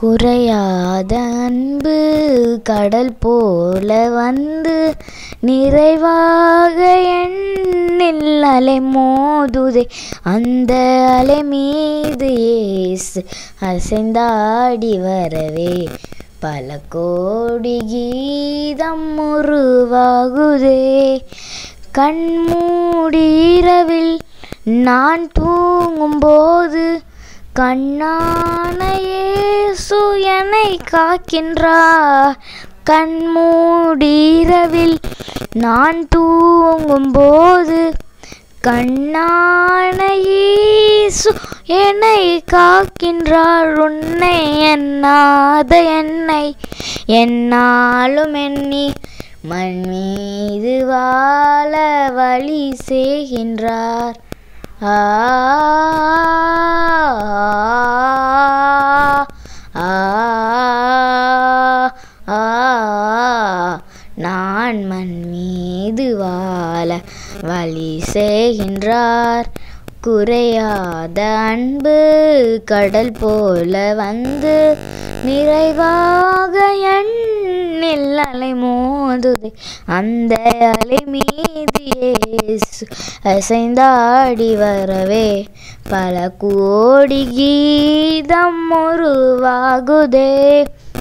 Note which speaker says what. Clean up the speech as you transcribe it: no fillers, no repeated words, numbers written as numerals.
Speaker 1: குறையாத அன்பு கடல் போல வந்து நிறைவாக எண்ணில் அலை மோதுதே. அந்த அலை மீது இயேசு அசைந்தாடி வரவே பல கோடி கீதம் உருவாகுதே. கண்மூடி இரவில் நான் தூங்கும்போது கண்ணான இயேசு என்னை காக்கின்றார். கண்மூடி இரவில் நான் தூங்கும்போது கண்ணான இயேசு என்னை காக்கின்றார். உன்னை எண்ணாத என்னை என்னாலும் எண்ணி மண் மீது வாழ வழி செய்கின்றார். ஆ நான் மண் மீது வாழ வழி செய்கின்றார். குறையாத அன்பு கடல் போல வந்து நிறைவாக எண்ணில் அலை மோதுதே. அந்த அலை மீது இயேசு அசைந்தாடி வரவே பல கோடி கீதம் உருவாகுதே.